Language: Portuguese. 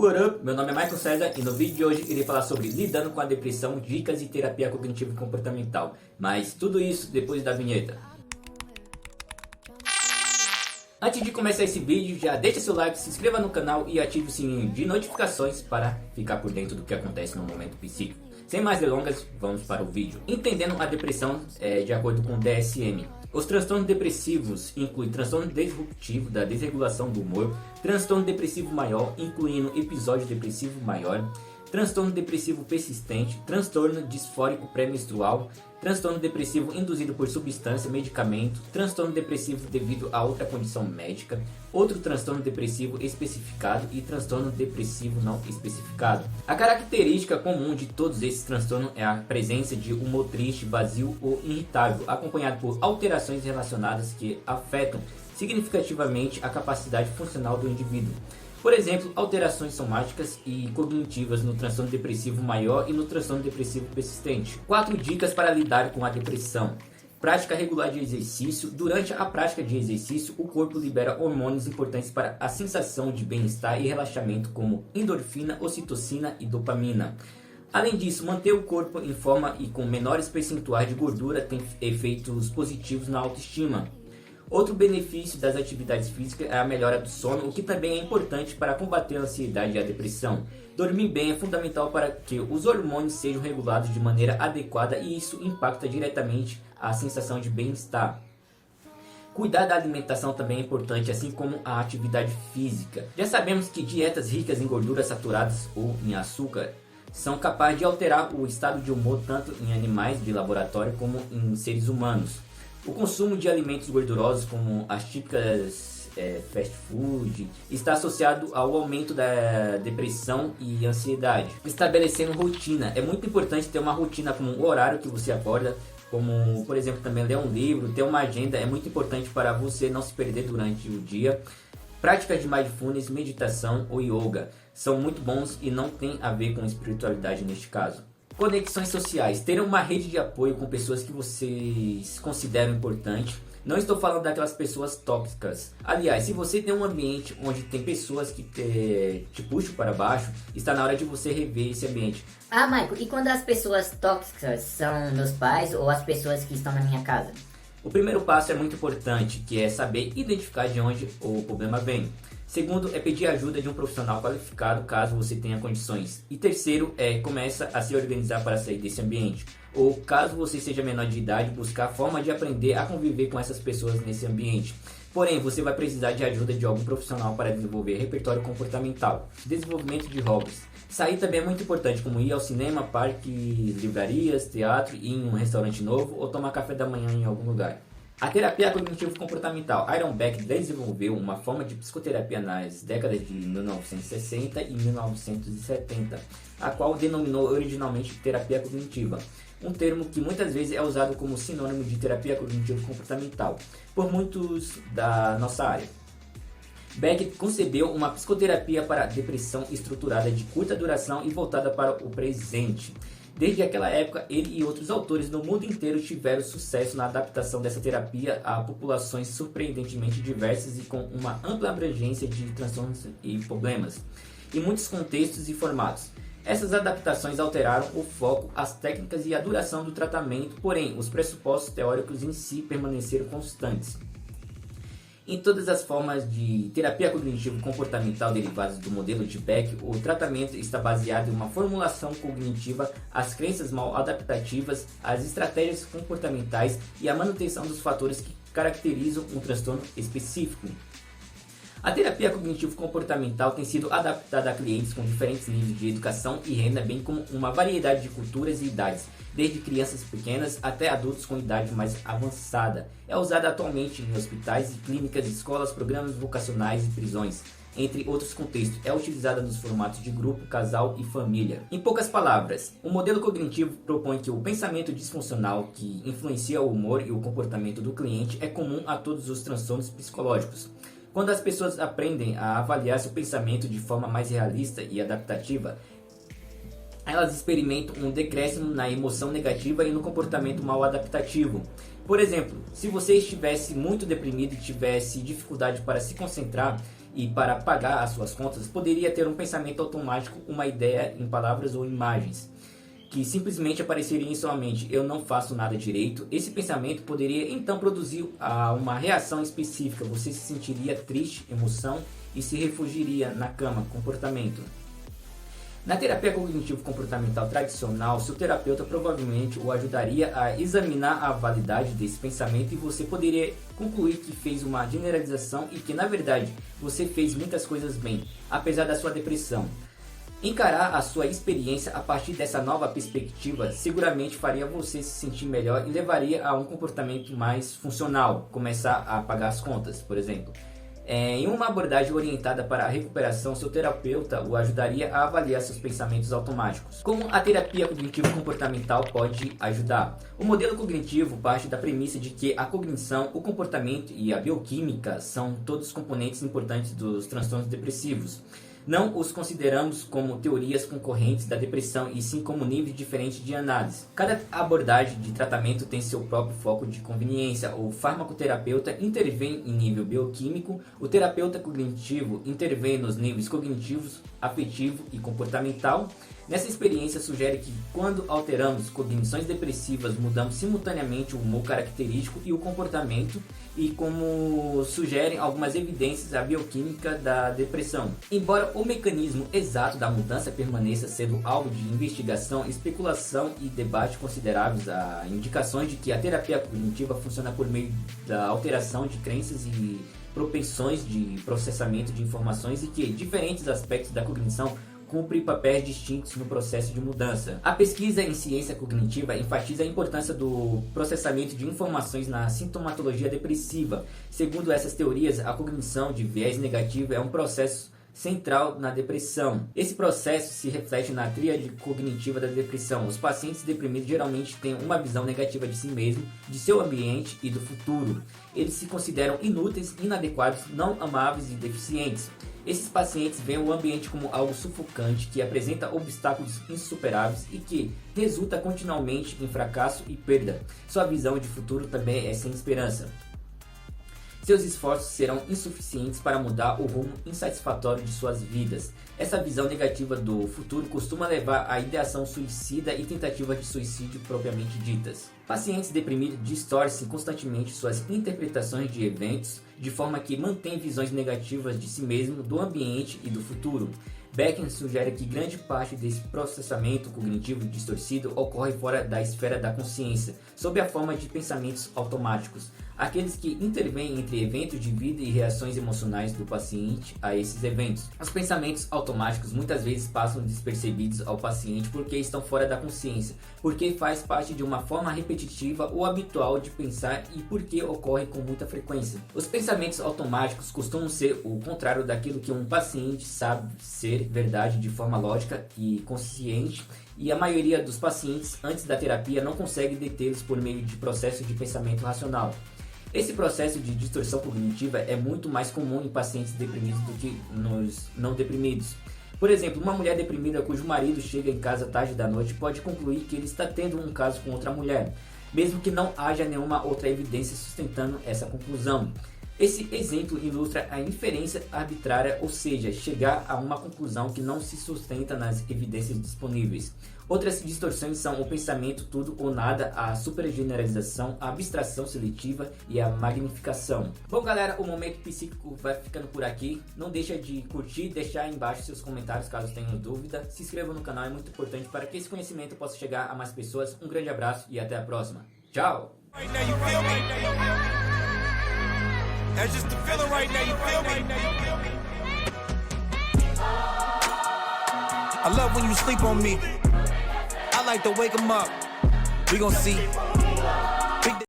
What up? Meu nome é Michael César e no vídeo de hoje irei falar sobre lidando com a depressão, dicas e terapia cognitivo comportamental. Mas tudo isso depois da vinheta. Antes de começar esse vídeo, já deixa seu like, se inscreva no canal e ative o sininho de notificações para ficar por dentro do que acontece no momento psíquico. Sem mais delongas, vamos para o vídeo. Entendendo a depressão de acordo com o DSM. Os transtornos depressivos incluem transtorno disruptivo da desregulação do humor, transtorno depressivo maior, incluindo episódio depressivo maior, transtorno depressivo persistente, transtorno disfórico pré-menstrual, transtorno depressivo induzido por substância, medicamento, transtorno depressivo devido a outra condição médica, outro transtorno depressivo especificado e transtorno depressivo não especificado. A característica comum de todos esses transtornos é a presença de humor triste, vazio ou irritável, acompanhado por alterações relacionadas que afetam significativamente a capacidade funcional do indivíduo. Por exemplo, alterações somáticas e cognitivas no transtorno depressivo maior e no transtorno depressivo persistente. 4 dicas para lidar com a depressão. Prática regular de exercício. Durante a prática de exercício, o corpo libera hormônios importantes para a sensação de bem-estar e relaxamento, como endorfina, ocitocina e dopamina. Além disso, manter o corpo em forma e com menores percentuais de gordura tem efeitos positivos na autoestima. Outro benefício das atividades físicas é a melhora do sono, o que também é importante para combater a ansiedade e a depressão. Dormir bem é fundamental para que os hormônios sejam regulados de maneira adequada e isso impacta diretamente a sensação de bem-estar. Cuidar da alimentação também é importante, assim como a atividade física. Já sabemos que dietas ricas em gorduras saturadas ou em açúcar são capazes de alterar o estado de humor tanto em animais de laboratório como em seres humanos. O consumo de alimentos gordurosos, como as típicas fast food, está associado ao aumento da depressão e ansiedade. Estabelecendo rotina. É muito importante ter uma rotina, como o horário que você acorda, como, por exemplo, também ler um livro, ter uma agenda. É muito importante para você não se perder durante o dia. Práticas de mindfulness, meditação ou yoga são muito bons e não tem a ver com espiritualidade neste caso. Conexões sociais. Ter uma rede de apoio com pessoas que vocês consideram importantes. Não estou falando daquelas pessoas tóxicas. Aliás, se você tem um ambiente onde tem pessoas que te puxam para baixo, está na hora de você rever esse ambiente. Ah, Michael, e quando as pessoas tóxicas são meus pais ou as pessoas que estão na minha casa? O primeiro passo é muito importante, que é saber identificar de onde o problema vem. Segundo, é pedir ajuda de um profissional qualificado caso você tenha condições. E terceiro, começa a se organizar para sair desse ambiente. Ou caso você seja menor de idade, buscar a forma de aprender a conviver com essas pessoas nesse ambiente. Porém, você vai precisar de ajuda de algum profissional para desenvolver repertório comportamental. Desenvolvimento de hobbies. Sair também é muito importante, como ir ao cinema, parques, livrarias, teatro, ir em um restaurante novo ou tomar café da manhã em algum lugar. A terapia cognitivo-comportamental. Aaron Beck desenvolveu uma forma de psicoterapia nas décadas de 1960 e 1970, a qual denominou originalmente terapia cognitiva, um termo que muitas vezes é usado como sinônimo de terapia cognitivo-comportamental por muitos da nossa área. Beck concebeu uma psicoterapia para depressão estruturada de curta duração e voltada para o presente. Desde aquela época, ele e outros autores no mundo inteiro tiveram sucesso na adaptação dessa terapia a populações surpreendentemente diversas e com uma ampla abrangência de transtornos e problemas, em muitos contextos e formatos. Essas adaptações alteraram o foco, as técnicas e a duração do tratamento, porém, os pressupostos teóricos em si permaneceram constantes. Em todas as formas de terapia cognitivo-comportamental derivadas do modelo de Beck, o tratamento está baseado em uma formulação cognitiva, as crenças mal adaptativas, as estratégias comportamentais e a manutenção dos fatores que caracterizam um transtorno específico. A terapia cognitivo-comportamental tem sido adaptada a clientes com diferentes níveis de educação e renda, bem como uma variedade de culturas e idades, desde crianças pequenas até adultos com idade mais avançada. É usada atualmente em hospitais, clínicas, escolas, programas vocacionais e prisões, entre outros contextos. É utilizada nos formatos de grupo, casal e família. Em poucas palavras, o modelo cognitivo propõe que o pensamento disfuncional que influencia o humor e o comportamento do cliente é comum a todos os transtornos psicológicos. Quando as pessoas aprendem a avaliar seu pensamento de forma mais realista e adaptativa, elas experimentam um decréscimo na emoção negativa e no comportamento mal adaptativo. Por exemplo, se você estivesse muito deprimido e tivesse dificuldade para se concentrar, e para pagar as suas contas, poderia ter um pensamento automático, uma ideia em palavras ou imagens, que simplesmente apareceria em sua mente: eu não faço nada direito. Esse pensamento poderia então produzir uma reação específica. Você se sentiria triste, emoção, e se refugiaria na cama, comportamento. Na terapia cognitivo-comportamental tradicional, seu terapeuta provavelmente o ajudaria a examinar a validade desse pensamento, e você poderia concluir que fez uma generalização e que, na verdade, você fez muitas coisas bem, apesar da sua depressão. Encarar a sua experiência a partir dessa nova perspectiva seguramente faria você se sentir melhor e levaria a um comportamento mais funcional, começar a pagar as contas, por exemplo. Em uma abordagem orientada para a recuperação, seu terapeuta o ajudaria a avaliar seus pensamentos automáticos. Como a terapia cognitivo-comportamental pode ajudar? O modelo cognitivo parte da premissa de que a cognição, o comportamento e a bioquímica são todos componentes importantes dos transtornos depressivos. Não os consideramos como teorias concorrentes da depressão, e sim como níveis diferentes de análise. Cada abordagem de tratamento tem seu próprio foco de conveniência. O farmacoterapeuta intervém em nível bioquímico, o terapeuta cognitivo intervém nos níveis cognitivos, afetivo e comportamental. Nessa experiência, sugere que quando alteramos cognições depressivas, mudamos simultaneamente o humor característico e o comportamento, e como sugerem algumas evidências, a bioquímica da depressão. Embora o mecanismo exato da mudança permaneça sendo alvo de investigação, especulação e debate consideráveis, há indicações de que a terapia cognitiva funciona por meio da alteração de crenças e propensões de processamento de informações, e que diferentes aspectos da cognição cumprem papéis distintos no processo de mudança. A pesquisa em ciência cognitiva enfatiza a importância do processamento de informações na sintomatologia depressiva. Segundo essas teorias, a cognição de viés negativo é um processo central na depressão. Esse processo se reflete na tríade cognitiva da depressão. Os pacientes deprimidos geralmente têm uma visão negativa de si mesmo, de seu ambiente e do futuro. Eles se consideram inúteis, inadequados, não amáveis e deficientes. Esses pacientes veem o ambiente como algo sufocante, que apresenta obstáculos insuperáveis e que resulta continuamente em fracasso e perda. Sua visão de futuro também é sem esperança. Seus esforços serão insuficientes para mudar o rumo insatisfatório de suas vidas. Essa visão negativa do futuro costuma levar à ideação suicida e tentativas de suicídio propriamente ditas. Pacientes deprimidos distorcem constantemente suas interpretações de eventos, de forma que mantêm visões negativas de si mesmo, do ambiente e do futuro. Becken sugere que grande parte desse processamento cognitivo distorcido ocorre fora da esfera da consciência, sob a forma de pensamentos automáticos, aqueles que intervêm entre eventos de vida e reações emocionais do paciente a esses eventos. Os pensamentos automáticos muitas vezes passam despercebidos ao paciente porque estão fora da consciência, porque faz parte de uma forma repetitiva ou habitual de pensar e porque ocorre com muita frequência. Os pensamentos automáticos costumam ser o contrário daquilo que um paciente sabe ser verdade de forma lógica e consciente, e a maioria dos pacientes antes da terapia não consegue detê-los por meio de processo de pensamento racional. Esse processo de distorção cognitiva é muito mais comum em pacientes deprimidos do que nos não deprimidos. Por exemplo, uma mulher deprimida cujo marido chega em casa tarde da noite pode concluir que ele está tendo um caso com outra mulher, mesmo que não haja nenhuma outra evidência sustentando essa conclusão. Esse exemplo ilustra a inferência arbitrária, ou seja, chegar a uma conclusão que não se sustenta nas evidências disponíveis. Outras distorções são o pensamento tudo ou nada, a supergeneralização, a abstração seletiva e a magnificação. Bom galera, o Momento Psíquico vai ficando por aqui. Não deixa de curtir, deixar aí embaixo seus comentários caso tenham dúvida. Se inscreva no canal, é muito importante para que esse conhecimento possa chegar a mais pessoas. Um grande abraço e até a próxima. Tchau! That's just the feeling right now, you feel me? I love when you sleep on me. I like to wake 'em up. We gon' see.